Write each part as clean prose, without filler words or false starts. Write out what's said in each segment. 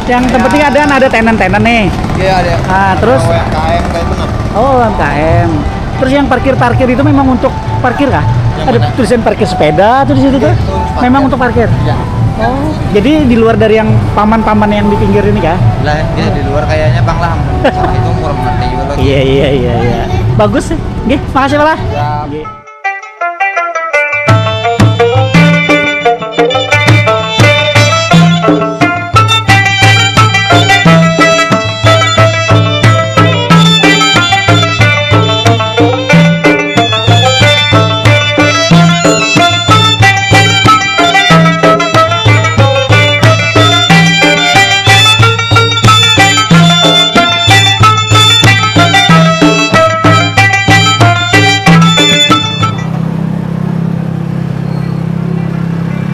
Yang penting ada tenan-tenan nih. Iya ada. Ah, terus UMKM kayak itu nah. oh UMKM. Terus yang parkir itu memang untuk parkir kah? Yang Ada mana? tulisan parkir sepeda tuh di situ tuh. Iya, itu parkir. Memang untuk parkir. Iya. Oh, jadi di luar dari yang paman-paman yang di pinggir ini kah? Lah, dia di luar kayaknya Bang lah. Sama itu kurang ngerti juga lagi. Iya. Bagus sih. Nggih, makasih Pak. Ya. Nggih.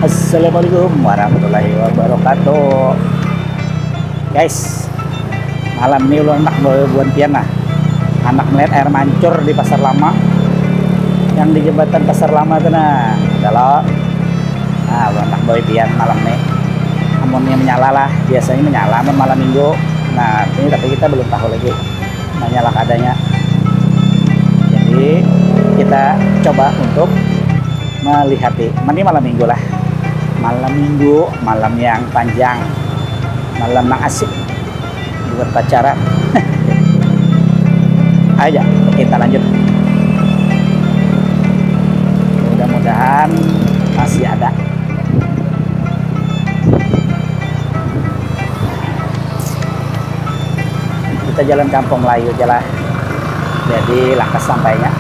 Assalamualaikum warahmatullahi wabarakatuh. Guys, malam ini ulang nak buan piana. Anak melihat air mancur di Pasar Lama. Yang di jembatan Pasar Lama itu nah. Kalau ulang nak bawa pian malam nih. Amunnya menyala lah, biasanya menyala malam minggu. Nah, ini tapi kita belum tahu lagi menyala keadaannya. Jadi kita coba untuk melihat ini malam minggu lah. Malam minggu, malam yang panjang, malam yang asik buat pacaran. Ayo kita lanjut. Mudah-mudahan masih ada. Kita jalan Kampung Melayu jalan. Jadi langkah sampainya.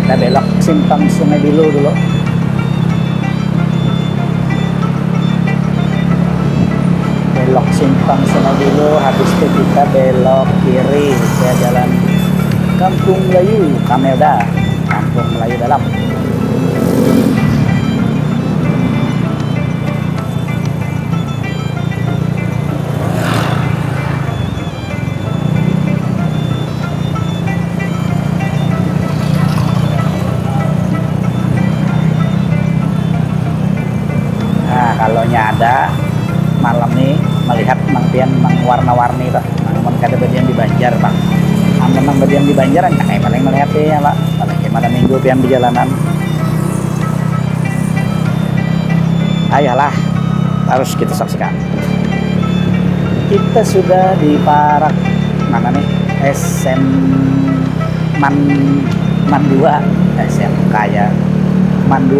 Kita belok simpang Sungai Bilu dulu. Belok simpang Sungai Bilu, habis itu kita belok kiri ke jalan Kampung Melayu, Kamelda, Kampung Melayu Dalam. Kalaunya ada malam nih melihat mangpian warna-warni tuh namun kada badian di Banjar Bang. Amun nang badian di Banjar enggak kayak paling melihat ya Pak. Paling malam minggu pian di jalanan. Ayolah, harus kita saksikan. Kita sudah di Parak mana nih? SM Man 2 SMK ya. Man 2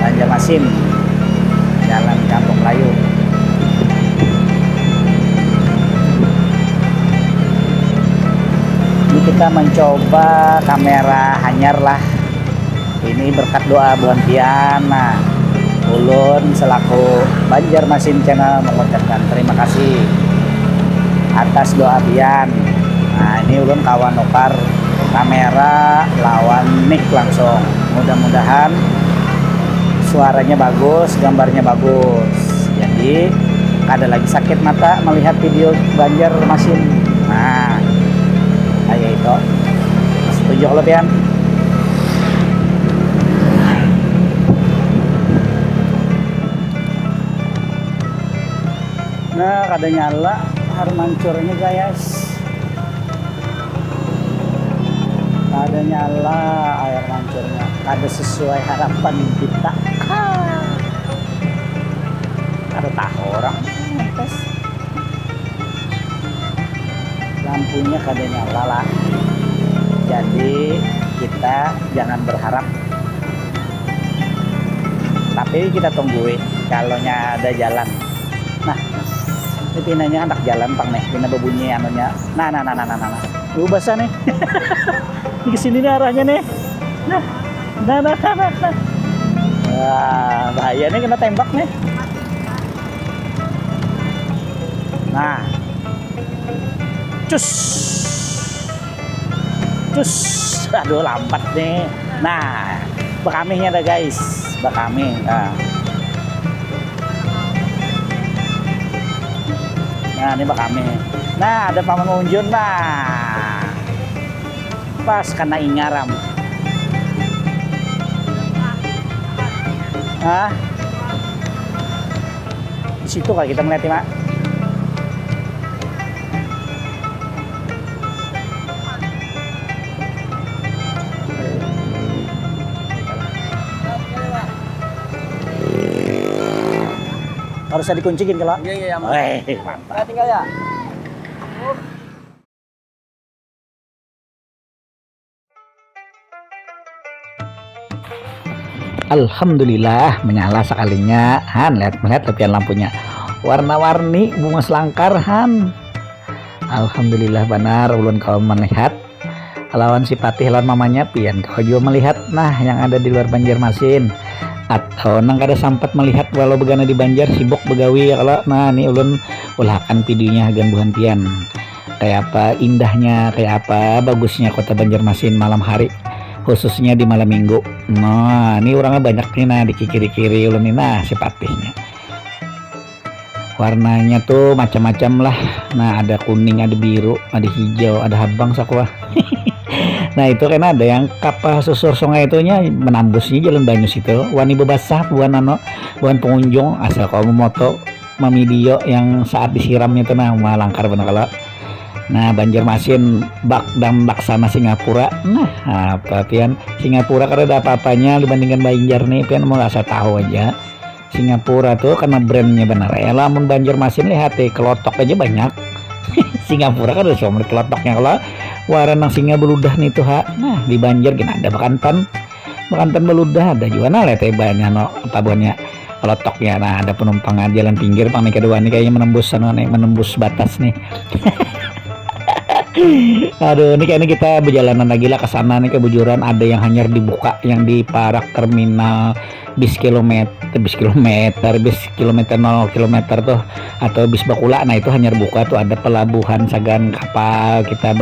Banjarmasin. Jalan Kampung Melayu. Ini kita mencoba kamera hanyar lah. Ini berkat doa Buan Pian. Nah, ulun selaku Banjarmasin Channel mengucapkan terima kasih atas doa Pian. Nah, ini ulun kawan nukar kamera lawan mic langsung. Mudah-mudahan suaranya bagus, gambarnya bagus. Jadi ada lagi sakit mata melihat video Banjarmasin. Nah, kayak itu. Setuju kalau Pian? Nah, kada nyala air mancurnya guys. Kada nyala air mancurnya. Kada sesuai harapan kita. Ada tahu orang tes. Lampunya kada nyala lah. Jadi kita jangan berharap. Tapi kita tungguin kalaunya ada jalan. Nah, ini pinanya anak jalan Pang nih. Pina berbunyi anunya. Nah. Basah nih. Ini kesini nih arahnya nih. Nah. Wah, bahaya nih kena tembak nih. Nah. Cus. Aduh, lambat nih. Nah, bakamihnya ada guys. Bakamih. Nah, ini bakamih. Nah, ada paman unjun nah. Pas kena ingaram. Di situ kalau kita melihat Mak. Harus saya dikunciin kalau. Iya, Mantap. tinggal ya. Alhamdulillah menyala sekalinya. Han, melihat tepian lampunya warna-warni bunga selangkar Han. Alhamdulillah benar ulun kau melihat lawan si Patih lawan mamanya pian kau juga melihat nah yang ada di luar Banjarmasin atau nang kada sempat melihat walau begana di Banjar sibuk begawi ya kalau nah nih ulun ulahkan videonya gambuhan pian kayak apa indahnya kayak apa bagusnya kota Banjarmasin malam hari khususnya di malam minggu. Nah ini orangnya banyak nih nah di kiri-kiri ulun ini nah si Patihnya warnanya tuh macam-macam lah. Nah ada kuning, ada biru, ada hijau, ada habang sakwa. Nah itu kan ada yang kapal susur sungai itunya menambusnya jalan Banyus itu wani bebasah buan pengunjung asal kau memoto memidio yang saat disiramnya itu nah malangkar bener kalau. Nah Banjarmasin bak dan laksana Singapura. Nah apa pian Singapura karena ada apa-apanya dibandingkan Banjar nih pian mau asal tahu aja. Singapura tuh karena brandnya benar ya lamun Banjarmasin lihat kelotok aja banyak. Singapura kan ada somel kelotoknya kalau warna singa beludah nih tuh ha. Nah di Banjar gini ada bekantan beludah ada juga nah lihat banyak no apa buahnya kelotoknya. Nah ada penumpang jalan pinggir pang kedua nih kayaknya menembus batas nih. Aduh ini kayaknya kita berjalanan lagi lah ke sana nih ke Bujuran ada yang hanya dibuka yang di Parak terminal bis kilometer 0 kilometer tuh atau bis Bakula. Nah itu hanya buka tuh ada pelabuhan sagan kapal kita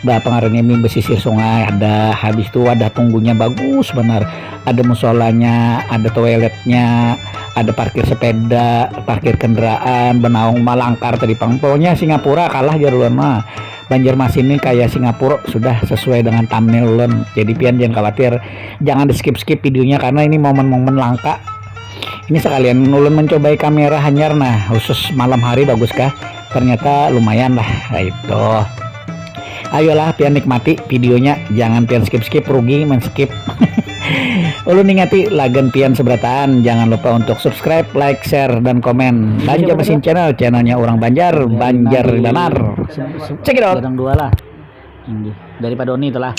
pengaruhnya besisir sungai ada habis itu ada tunggunya bagus benar ada musolanya ada toiletnya ada parkir sepeda parkir kendaraan benaung malangkar tadi pokoknya Singapura kalah jarulan mah. Banjarmasin ini kayak Singapura sudah sesuai dengan thumbnail ulun. Jadi pian jangan khawatir, jangan di skip videonya karena ini momen-momen langka. Ini sekalian ulun mencobai kamera hanyar nah khusus malam hari bagus kah? Ternyata lumayan lah. Nah, itu. Ayolah pian nikmati videonya, jangan pian skip rugi men-skip. Ulun ingati lagan pian seberataan jangan lupa untuk subscribe, like, share dan komen. Banjarmasin channelnya orang Banjar benar. Check it out. Gadang dua lah. Daripada Doni itulah.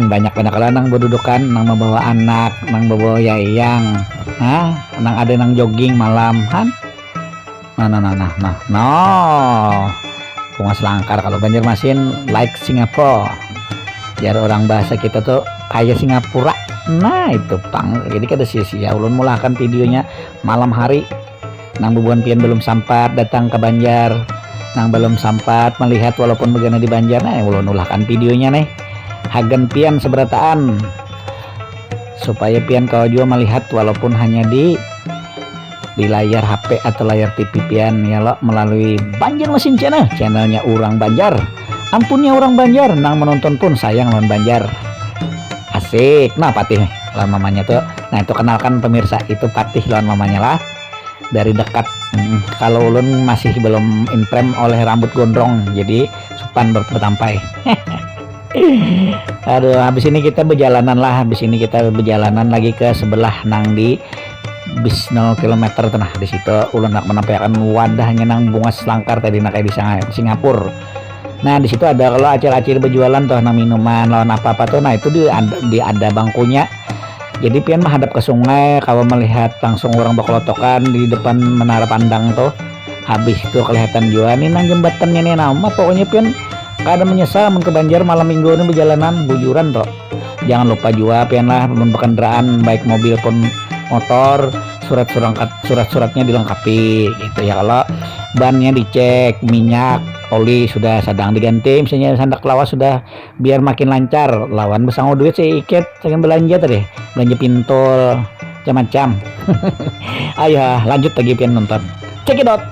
Banyak lanang berdudukan nang membawa anak nang membawa yayang nang ada nang jogging malam Han bunga selangkar kalau Banjarmasin like Singapura biar orang bahasa kita tuh kayak Singapura. Nah itu pang jadi kada sia-sia ulun mulakan videonya malam hari nang bubuan pian belum sempat datang ke Banjar nang belum sempat melihat walaupun begini di Banjar nah ulun ulahkan videonya nih hagen pian seberataan supaya pian kau juga melihat walaupun hanya di layar HP atau layar TV pian ya lo melalui Banjar Mesin Channel, channelnya orang Banjar. Ampunnya orang Banjar nang menonton pun sayang lawan Banjar. Asik. Nah Patih lawan mamanya tuh. Nah itu kenalkan pemirsa, itu Patih lawan mamanya lah dari dekat. Kalau ulun masih belum imprem oleh rambut gondrong jadi supan bertampai. Aduh, habis ini kita berjalanan lagi ke sebelah nang di bis 0 km tenah di situ ulun nak menampilkan wadahnya nang bunga selangkar tadi nak kayak di Singapura. Nah di situ ada kalau acil-acil berjualan tuh nang minuman lawan apa-apa tuh. Nah itu ada bangkunya. Jadi pian menghadap ke sungai, kalau melihat langsung orang berkelotokan di depan menara pandang tuh. Habis itu kelihatan juga nih nang jembatannya nih nama pokoknya pian kada menyesal ke Banjar malam minggu ini berjalanan bujuran tuh. Jangan lupa juga pian lah berkendaraan baik mobil pun motor, surat-suratnya dilengkapi gitu ya. Kalau bannya dicek, minyak, oli sudah sedang diganti, misalnya sandak lawas sudah biar makin lancar. Lawan besang duit sih iket pengen belanja tadi, belanja pintol macam-macam. Ayo lanjut lagi pian nonton, check it out.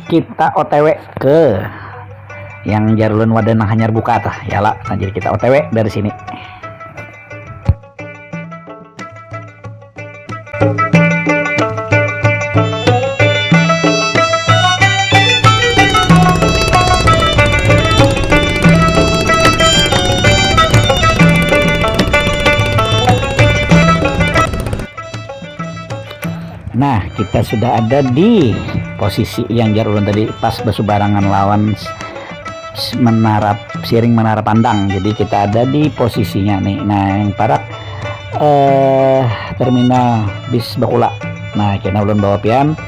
Kita OTW ke yang Jarulun Wadana hanyar buka tah ya lah. Nah, jadi kita OTW dari sini. Nah, kita sudah ada di posisi yang Jarulun tadi pas bersebarangan lawan siring menara pandang. Jadi kita ada di posisinya nih. Nah, yang parak terminal bis Bakula. Nah, kita ulun bawa pian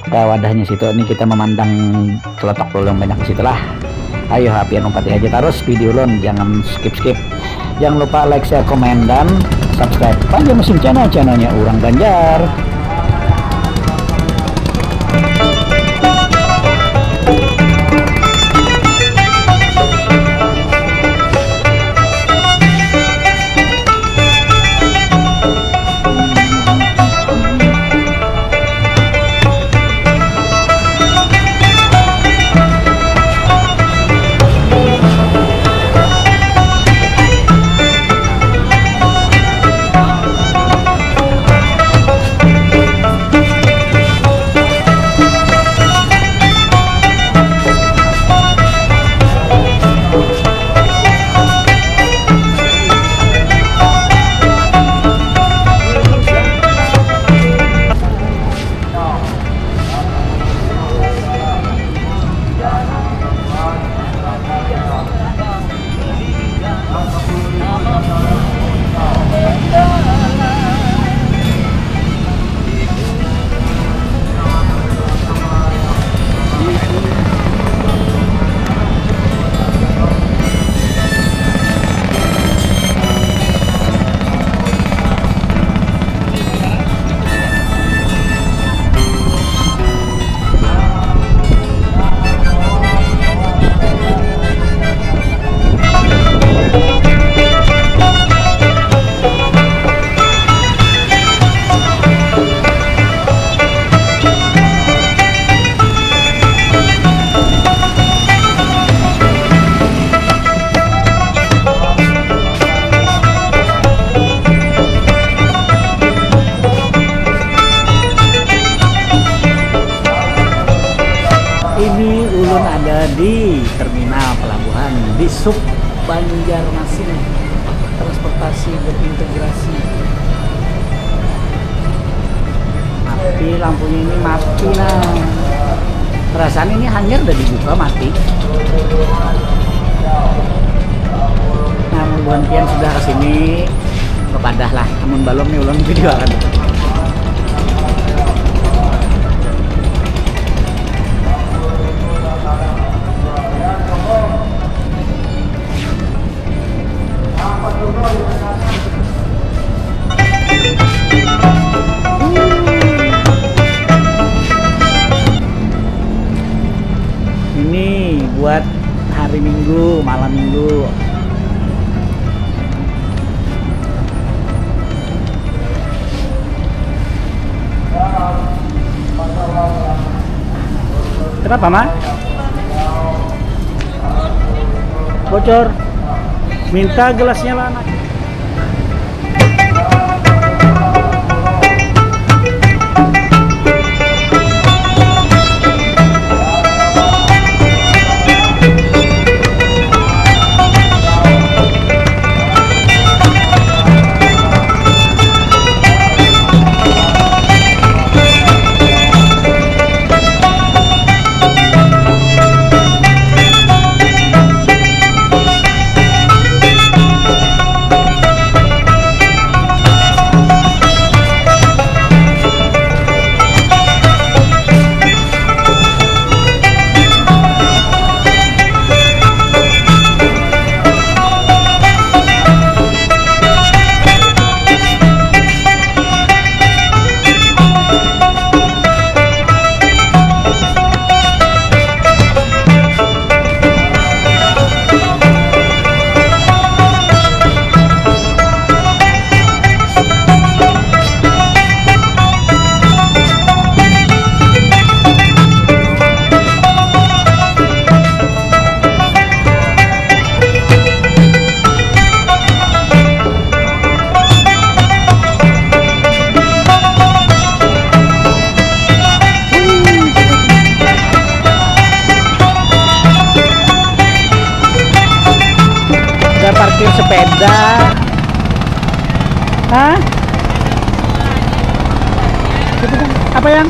ke wadahnya situ. Ini kita memandang kelotok ulun banyak di situ lah. Ayo pian umpati aja terus video ulun, jangan skip. Jangan lupa like, share, komen dan subscribe Banjar Mesin Channel, channelnya orang Banjar. terminal pelabuhan di Sub Banjarmasin. Transportasi berintegrasi. Mati lampunya ini mati nah. Perasaan ini hanyar udah dibuka mati. Namun buan pian sudah kesini kepadah lah. Namun balom nih ulang video kan. Ini buat hari Minggu, malam Minggu. Kenapa, Mak? Bocor. Minta gelasnya lah, anak. Parkir sepeda. Hah? Gitu kan? Apa yang?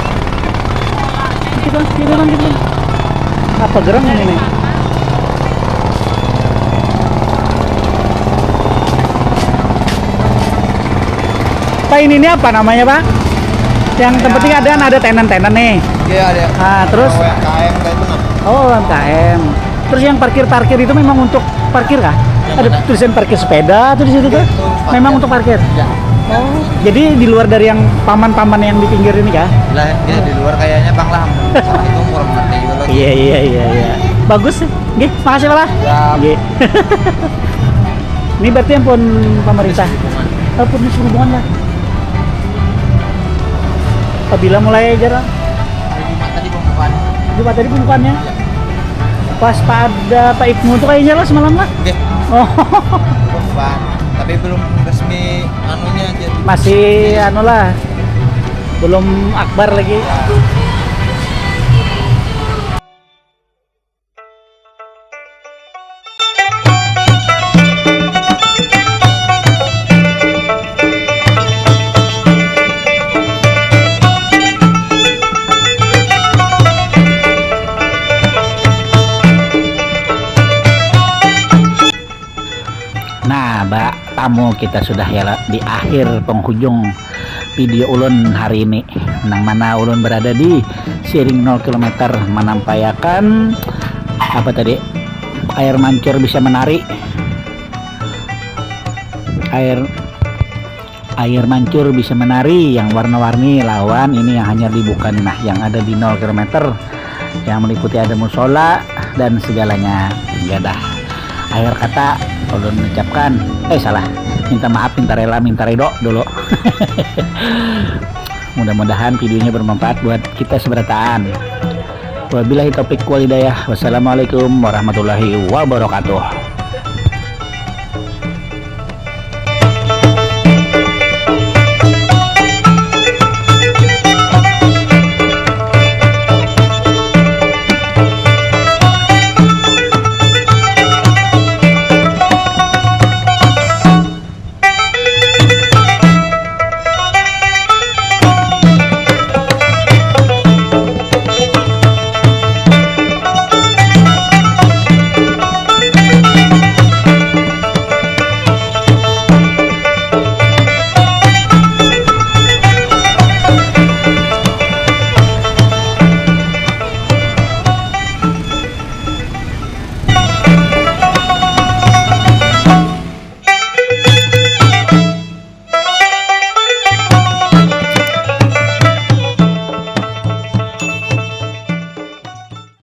Gitu kan? Gitu kan? Gitu kan? Apa gerang ini nih? Pak ini apa namanya, Pak? Yang tempatnya ada tenan-tenan nih. Iya ada. Ah, terus? UMKM kayak itu nah. Oh, UMKM. Terus yang parkir-parkir itu memang untuk parkir kah? Ada tulisan parkir sepeda tuh di situ tuh. Memang untuk parkir. Ya. Oh, jadi di luar dari yang paman-paman yang di pinggir ini kah? Lah, dia di luar kayaknya Bang Lam. Sama itu umur mati juga lagi. Iya. Bagus sih. Nggih, makasih Pak. Ya. Nggih. Ini berarti yang pun pemerintah. Pun hubungan ya. Apabila mulai jalan Jumat tadi pembukaannya. Pas pada Pak Ibnu tuh kayaknya lah semalam lah. Oke. Oh. Tapi belum resmi anunya jadi. Masih anu lah. Belum akbar lagi. Nah, Mbak, tamu kita sudah ya di akhir penghujung video ulun hari ini. Nang mana ulun berada di Siring 0 km menampayakan apa tadi? Air mancur bisa menari. Air mancur bisa menari yang warna-warni lawan ini yang hanya dibuka nih. Nah, yang ada di 0 km yang meliputi ada musola dan segalanya. Ya dah. Akhir kata ulun mengucapkan salah, minta maaf, minta rela, minta ridho dulu. Mudah-mudahan videonya bermanfaat buat kita seberataan. Wabillahi taufik wal hidayah. Wassalamualaikum warahmatullahi wabarakatuh.